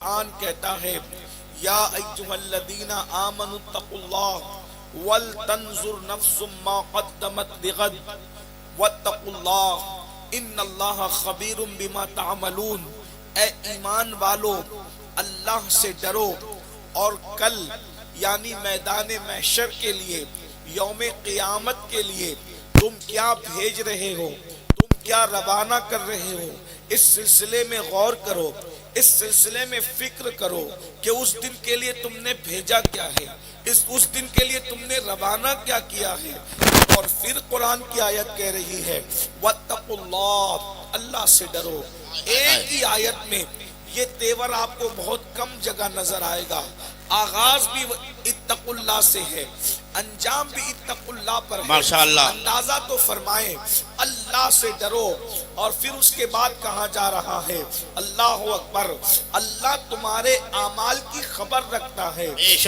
قرآن کہتا ہے یا ایھا آمنوا اتقوا اللہ ولتنظر نفس ما قدمت لغد واتقوا اللہ ان اللہ خبیر بما تعملون۔ اے ایمان والو اللہ سے ڈرو اور کل یعنی میدان محشر کے لیے، یوم قیامت کے لیے تم کیا بھیج رہے ہو، تم کیا روانہ کر رہے ہو، اس سلسلے میں غور کرو، اس سلسلے میں فکر کرو کہ اس دن کے لیے تم نے بھیجا کیا ہے، اس دن کے لیے تم نے روانہ کیا کیا ہے۔ اور پھر قرآن کی آیت کہہ رہی ہے واتقوا اللہ، اللہ سے ڈرو۔ ایک ہی آیت میں یہ تیور آپ کو بہت کم جگہ نظر آئے گا۔ آغاز بھی اتقوا اللہ سے ہے، انجام بھی اتقوا اللہ پر ہے۔ ماشاءاللہ، اندازہ تو فرمائیں اللہ سے ڈرو، اور پھر اس کے بعد کہا جا رہا ہے اللہ اکبر، اللہ تمہارے اعمال کی خبر رکھتا ہے،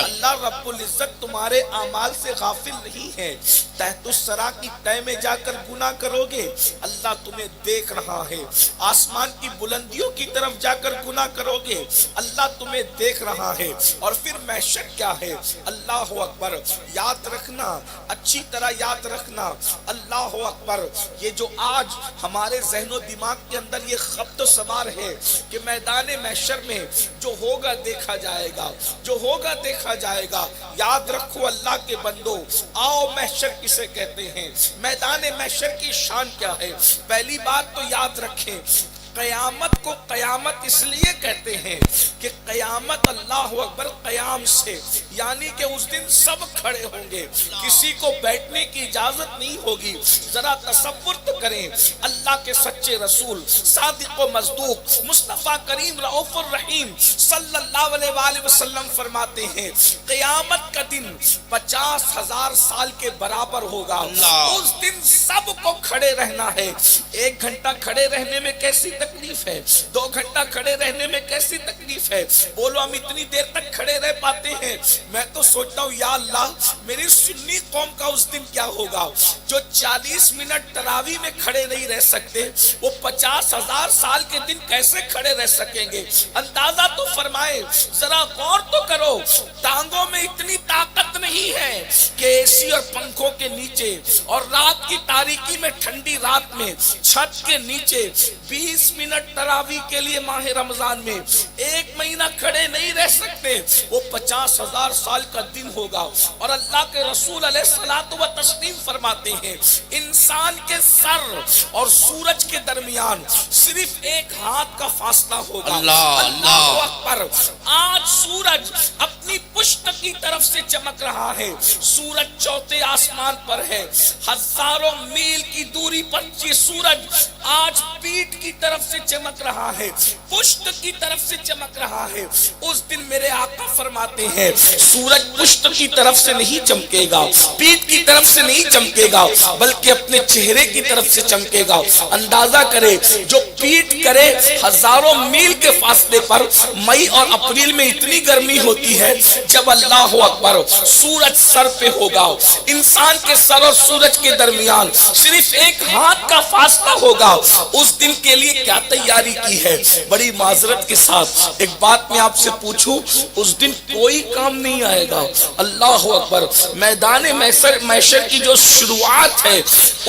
اللہ رب العزت تمہارے اعمال سے غافل نہیں ہے۔ تحت الثری کی تہ میں جا کر گناہ کرو گے، اللہ تمہیں دیکھ رہا ہے۔ آسمان کی بلندیوں کی طرف جا کر گناہ کرو گے، اللہ تمہیں دیکھ رہا ہے۔ اور پھر محشر کیا ہے، اللہ اکبر، یاد رکھنا، اچھی طرح یاد رکھنا، اللہ اکبر۔ یہ جو آج ہمارے ذہن و دماغ کے اندر یہ خبط و سوار ہے کہ میدان محشر میں جو ہوگا دیکھا جائے گا، جو ہوگا دیکھا جائے گا، یاد رکھو اللہ کے بندو، آؤ محشر کسے کہتے ہیں، میدان محشر کی شان کیا ہے۔ پہلی بات تو یاد رکھیں، قیامت کو قیامت اس لیے کہتے ہیں کہ قیامت اللہ اکبر قیام سے، یعنی کہ اس دن سب کھڑے ہوں گے، کسی کو بیٹھنے کی اجازت نہیں ہوگی۔ ذرا تصور تو کریں، اللہ کے سچے رسول صادق و مصدوق مصطفیٰ کریم رؤوف الرحیم صلی اللہ علیہ وآلہ وسلم فرماتے ہیں قیامت کا دن 50,000 سال کے برابر ہوگا۔ اس دن سب کو کھڑے رہنا ہے۔ 1 گھنٹہ کھڑے رہنے میں کیسی تکلیف ہے، 2 گھنٹہ کھڑے رہنے میں کیسی تکلیف ہے، بولو ہم اتنی دیر تک کھڑے رہ پاتے ہیں۔ میں تو سوچتا ہوں یا اللہ میری سنی قوم کا اس دن کیا ہوگا، جو 40 منٹ تراویح میں کھڑے نہیں رہ سکتے، وہ 50,000 سال کے دن کیسے کھڑے رہ سکیں گے۔ اندازہ تو فرمائے، ذرا غور تو کرو، ٹانگوں میں اتنی طاقت نہیں ہے کہ اے سی اور پنکھوں کے نیچے اور رات کی تاریکی میں ٹھنڈی رات میں چھت کے نیچے 20 منٹ تراویح کے لیے ماہ رمضان میں 1 مہینہ کھڑے نہیں رہ سکتے۔ وہ 50,000 سال کا دن ہوگا، اور اللہ کے رسول علیہ الصلوۃ والتسلیم فرماتے ہیں انسان کے سر اور سورج کے درمیان صرف 1 ہاتھ کا فاصلہ ہوگا۔ اللہ اکبر۔ آج سورج اپنی پشت کی طرف سے چمک رہا ہے، سورج چوتھے آسمان پر ہے، ہزاروں میل کی دوری پر یہ سورج آج پیٹ کی طرف سے چمک رہا ہے، پشت کی طرف سے چمک رہا ہے۔ اس دن میرے آقا فرماتے ہیں سورج پشت کی طرف سے نہیں چمکے گا، پیٹ کی طرف سے نہیں چمکے گا، بلکہ اپنے چہرے کی طرف سے چمکے گا۔ اندازہ کرے جو پیٹ کرے ہزاروں میل کے فاصلے پر، مئی اور اپریل میں اتنی گرمی ہوتی ہے جب اللہ اکبر سورج سر پہ ہوگا، انسان کے سر اور سورج کے درمیان صرف 1 ہاتھ کا فاصلہ ہوگا۔ اس دن کے لیے کیا تیاری کی ہے؟ بڑی معذرت کے ساتھ ایک بات میں آپ سے پوچھوں، اس دن کوئی کام نہیں آئے گا۔ اللہ اکبر۔ میدان محشر کی جو شروعات ہے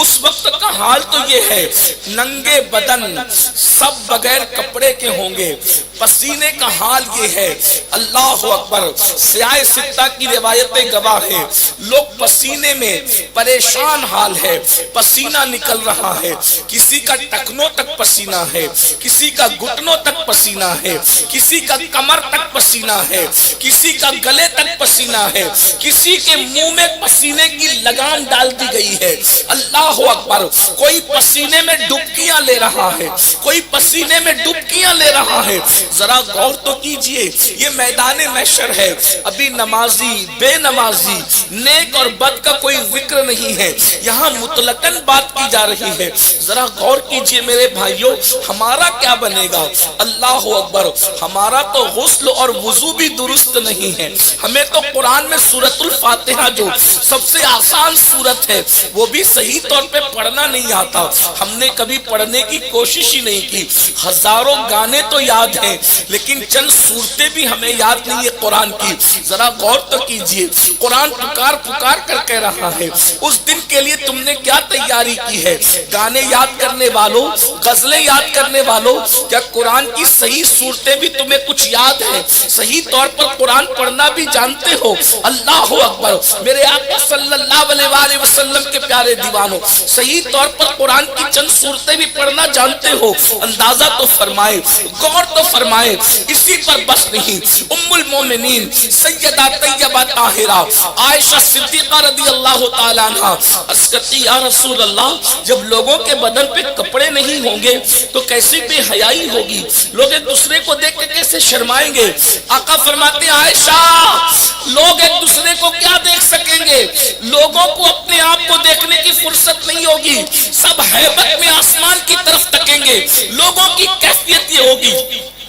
اس وقت کا حال تو یہ ہے، ننگے بدن سب بغیر کپڑے کے ہوں گے، پسینے کا حال یہ ہے۔ اللہ اکبر۔ سیاہ ستہ کی روایتیں گواہ ہیں، لوگ پسینے میں پریشان حال ہے، پسینہ نکل رہا ہے، کسی کا ٹکنوں تک پسینہ ہے، کسی کا گھٹنوں تک پسینہ ہے، کسی کا کمر تک پسینہ ہے، کسی کا گلے تک پسینہ ہے، کسی کے منہ میں پسینے کی لگام ڈال دی گئی ہے۔ اللہ اکبر۔ کوئی پسینے میں ڈبکیاں لے رہا ہے، کوئی پسینے میں ڈبکیاں لے رہا ہے۔ ذرا غور تو کیجئے، یہ میدان محشر ہے، ابھی نمازی بے نمازی نیک اور بد کا کوئی ذکر نہیں ہے، یہاں مطلقاً بات کی جا رہی ہے۔ ذرا غور کیجئے میرے بھائیوں، ہمارا کیا بنے گا؟ اللہ اکبر۔ ہمارا تو غسل اور وضو بھی درست نہیں ہے، ہمیں تو قرآن میں سورۃ الفاتحہ جو سب سے آسان سورت ہے وہ بھی صحیح طور پہ پڑھنا نہیں آتا، ہم نے کبھی پڑھنے کی کوشش ہی نہیں کی۔ ہزاروں گانے تو یاد ہیں ہیں لیکن چند صورتیں بھی ہمیں یاد نہیں ہے قرآن کی. ذرا غور تو کیجئے, قرآن پکار پکار کر کہہ رہا ہے اس دن کے لیے تم نے کیا تیاری کی ہے. گانے یاد کرنے والوں, غزلیں یاد کرنے والوں, کیا قرآن کی صحیح صورتیں بھی تمہیں کچھ یاد ہیں؟ صحیح طور پر قرآن پڑھنا بھی جانتے ہو؟ اللہ اکبر. میرے آقا صلی اللہ علیہ وآلہ وسلم کے پیارے دیوانوں, صحیح طور پر قرآن کی چند صورتیں بھی پڑھنا جانتے ہو؟ اندازہ تو فرمائے, غور تو فرمائے. اسی پر بس نہیں, ام المومنین سیدہ طیبہ طاہرہ عائشہ صدیقہ رضی اللہ تعالیٰ عنہ عرض کرتی یا رسول اللہ, جب لوگوں کے بدن پہ کپڑے نہیں ہوں گے تو کیسی بے حیائی ہوگی, لوگ ایک دوسرے کو دیکھ کے کیسے شرمائیں گے؟ آقا فرماتے عائشہ, لوگ ایک دوسرے کو کیا دیکھ سکیں گے؟ لوگوں کو اپنے آپ کو دیکھنے کی فرصت نہیں ہوگی, سب ہیبت میں آسمان کی طرف تکیں گے. لوگوں کی کیفیت یہ ہوگی,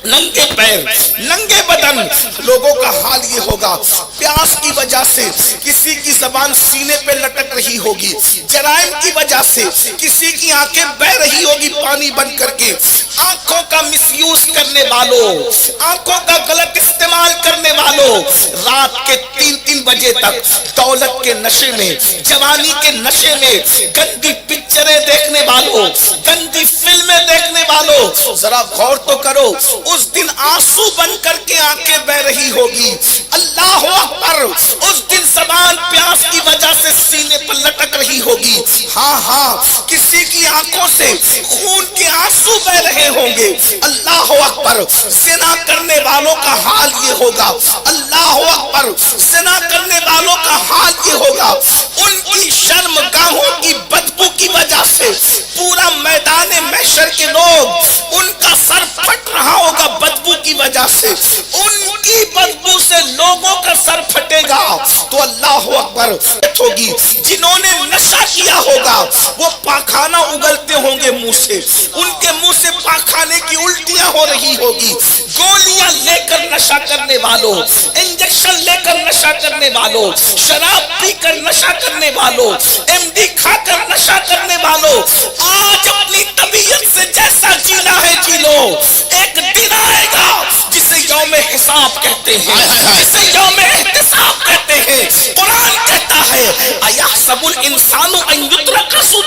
ننگے پیر, ننگے بدن. لوگوں کا حال یہ ہوگا, پیاس کی وجہ سے کسی کی زبان سینے پہ لٹک رہی ہوگی, جرائم کی وجہ سے کسی کی آنکھیں بہ رہی ہوگی پانی بن کر کے. آنکھوں کا مس یوز کرنے والوں, آنکھوں کا غلط استعمال کرنے والوں, رات کے 3 بجے تک دولت کے نشے میں, جوانی کے نشے میں, گندی پکچریں دیکھنے والوں, گندی فلمیں دیکھنے والوں, ذرا غور تو کرو. اس دن آنسو بن کر کے آنکھیں بہ رہی ہوگی. اللہ اکبر. اس دن زبان پیاس کی وجہ سے سینے پر لٹک رہی ہوگی. ہاں, کسی کی آنکھوں سے خون کے آنسو بہ رہے ہوں گے. اللہ اکبر. زنا کرنے والوں کا حال یہ ہوگا. اللہ اکبر. زنا کرنے والوں کا حال یہ ہوگا. ان کی شرم گاہوں کی بدبو کی وجہ سے پورا میدان محشر کے لوگ, ان کا سر پھٹ رہا ہوگا بدبو کی وجہ سے. ان کی بدبو سے لوگوں کا سر پھٹے گا. تو اللہ اکبر ہوگی. جنہوں نے نشہ کیا ہوگا وہ پاخانہ اگلتے ہوں گے منہ سے, ان کے منہ سے پاخانے کی الٹیاں ہو رہی ہوگی. گولیاں لے کر نشہ کرنے والوں, انجیکشن لے کر نشہ کرنے والوں, شراب پی کر نشہ کرنے والوں, MD کھا کر نشہ کرنے والوں, آج اپنی طبیعت سے جیسا جینا ہے جی لو. ایک دن آئے گا جسے یوم حساب کہتے ہیں, جسے یوم احتساب کہتے ہیں. قرآن کہتا ہے ایحسب الانسان ان یترک سدی.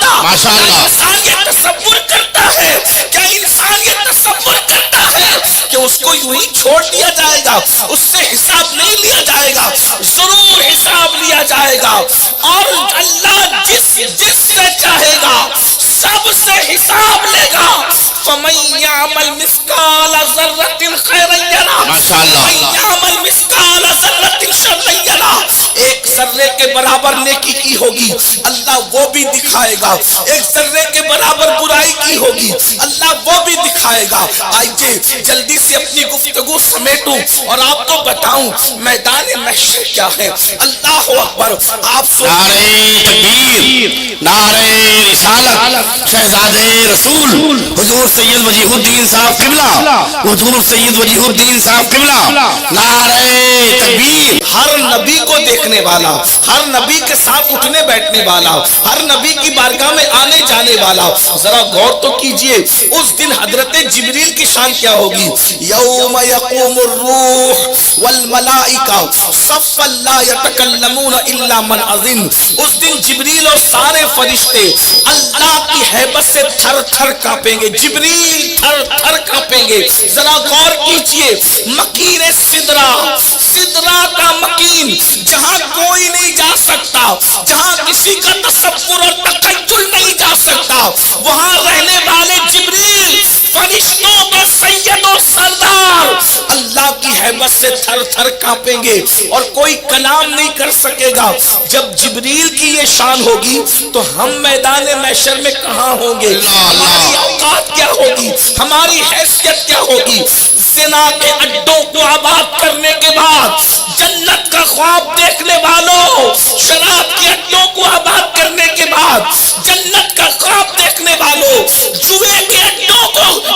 انسان یہ تصور کرتا ہے, کیا انسان یہ تصور کرتا ہے کہ اس کو یوں ہی چھوڑ دیا جائے گا, اس سے حساب نہیں لیا جائے گا؟ ضرور حساب لیا جائے گا. اور اللہ جس سے چاہے گا سب سے حساب لے گا. فَمَن يَعْمَلْ مِثْقَالَ ذَرَّةٍ خَيْرًا يَرَهُ وَمَن يَعْمَلْ مِثْقَالَ ذَرَّةٍ شَرًّا يَرَهُ. ایک ذرے کے برابر نیکی کی ہوگی, اللہ وہ بھی دکھائے گا. ایک ذرے کے برابر برائی کی ہوگی, اللہ وہ بھی دکھائے گا. آئیے جلدی سے اپنی گفتگو سمیٹوں اور آپ کو بتاؤں میدان محشر کیا ہے. اللہ اکبر. آپ نعرہ تکبیر, نعرہ رسالت, شہزادے رسول حضور سید وجیہ الدین صاحب قبلہ, حضور سید وجیہ الدین صاحب قبلہ, نعرہ تکبیر. ہر نبی کو دیکھنے والا, ہر نبی کے ساتھ اٹھنے بیٹھنے والا, ہر نبی کی بارگاہ میں آنے جانے والا. ذرا غور تو کیجئے, اس دن حضرت جبریل کی شان کیا ہوگی. یوم یقوم الروح والملائکہ صفا لا یتکلمون الا من اذن. اس دن جبریل اور سارے فرشتے اللہ کی ہیبت سے تھر تھر کانپیں گے. جبریل تھر تھر کانپیں گے. ذرا غور کیجئے, مکین سدرہ, سدرہ کا مکین, جہاں کوئی نہیں جا سکتا, جہاں کسی کا تصور اور تخیل نہیں جا سکتا, وہاں رہنے والے جبریل فرشتوں کا سید و سردار اللہ کی ہیبت سے تھر تھر کانپیں گے اور کوئی کلام نہیں کر سکے گا. جب جبریل کی یہ شان ہوگی تو ہم میدان محشر میں کہاں ہوں گے؟ ہماری اوقات کیا ہوگی, ہماری حیثیت کیا ہوگی؟ زنا کے اڈوں کو آباد کرنے کے بعد جنت کا خواب دیکھنے والوں, شراب کے اڈوں کو آباد کرنے کے بعد جنت کا خواب دیکھنے والوں, جوئے کے اڈوں کو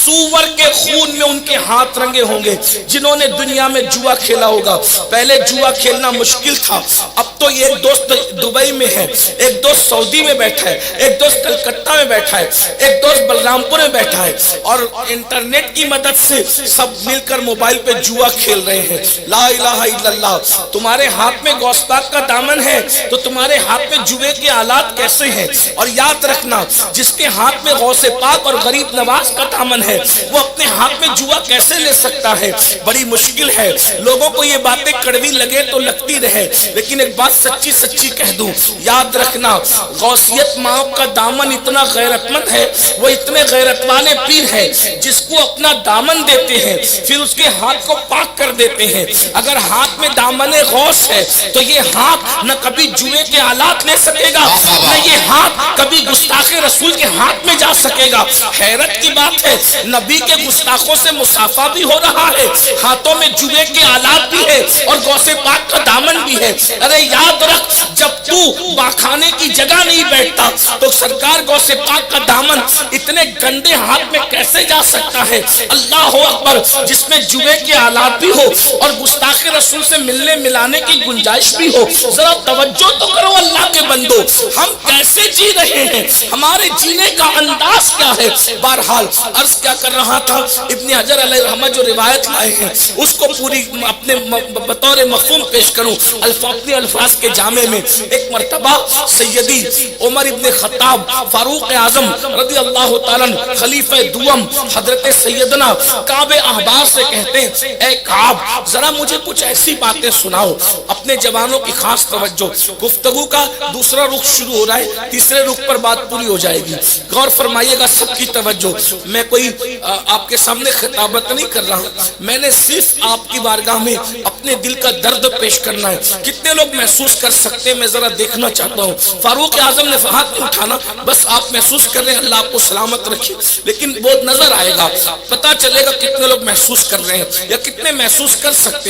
سور کے خون میں ان کے ہاتھ رنگے ہوں گے جنہوں نے دنیا میں جوا کھیلا ہوگا. پہلے جوا کھیلنا مشکل تھا, اب تو یہ ایک دوست دبئی میں ہے, ایک دوست سعودی میں بیٹھا ہے, ایک دوست کلکتہ میں بیٹھا ہے, ایک دوست بلرام پور میں بیٹھا ہے, اور انٹرنیٹ کی مدد سے سب مل کر موبائل پہ جوا کھیل رہے ہیں. لا الہ الا اللہ. تمہارے ہاتھ میں غوث پاک کا دامن ہے تو تمہارے ہاتھ میں جوے کے آلات کیسے ہیں؟ اور یاد رکھنا, جس کے ہاتھ میں غوث پاک اور غریب نواز کا دامن ہے وہ اپنے ہاتھ میں جوا کیسے لے سکتا ہے؟ بڑی مشکل ہے. لوگوں کو یہ باتیں کڑوی لگے تو لگتی رہے, لیکن ایک بات سچی سچی کہہ دوں, یاد رکھنا غوثیت ماں کا دامن اتنا غیرت مند ہے, وہ اتنے غیرت والے پیر ہیں جس کو اپنا دامن دیتے ہیں پھر اس کے ہاتھ کو پاک کر دیتے ہیں. اگر ہاتھ میں دامن غوث ہے تو یہ ہاتھ نہ کبھی جوے کے آلات لے سکے گا, نہ یہ ہاتھ کبھی گستاخ رسول کے ہاتھ میں جا سکے گا. حیرت کی بات ہے, نبی کے گستاخوں سے مسافہ بھی ہو رہا ہے, ہاتھوں میں جوے کے آلات بھی ہے اور غوث پاک کا دامن بھی ہے. ارے یاد رکھ, جب تو باخانے کی جگہ نہیں بیٹھتا تو سرکار غوث پاک کا دامن اتنے گندے ہاتھ میں کیسے جا سکتا ہے؟ اللہ اکبر. جس میں جوے کے آلات بھی ہو اور گستاخ رسول سے ملنے ملانے کی گنجائش بھی ہو. ذرا توجہ تو کرو اللہ کے بندو, ہم کیسے جی رہے ہیں, ہمارے جینے کا انداز کیا ہے؟ بہرحال عرض کیا کر رہا تھا, ابن حجر علیہ رحمہ جو روایت لائے ہیں اس کو پوری اپنے بطور مفہوم پیش کروں. اپنے الفاظ کے جامع میں, ایک مرتبہ سیدی عمر ابن خطاب فاروق اعظم رضی اللہ تعالیٰ خلیفہ دوم حضرت سیدنا کعب احبار سے کہتے ہیں, اے کعب ذرا مجھے کچھ ایسی باتیں سناؤ. اپنے جوانوں کی خاص توجہ, گفتگو کا دوسرا رخ شروع ہو رہا ہے, تیسرے رخ پر بات پوری ہو جائے گی, غور فرمائیے گا سب کی توجہ. میں کوئی آپ کے سامنے خطابت نہیں کر رہا, میں نے صرف آپ کی بارگاہ میں اپنے دل کا درد پیش کرنا ہے. کتنے لوگ محسوس کر سکتے ہیں میں ذرا دیکھنا چاہتا ہوں. فاروق اعظم نے ہاتھ نہیں اٹھانا, بس آپ محسوس کر رہے ہیں, اللہ آپ کو سلامت رکھے, لیکن وہ نظر آئے گا, پتہ چلے گا کتنے لوگ محسوس کر رہے ہیں یا کتنے محسوس کر سکتے ہیں.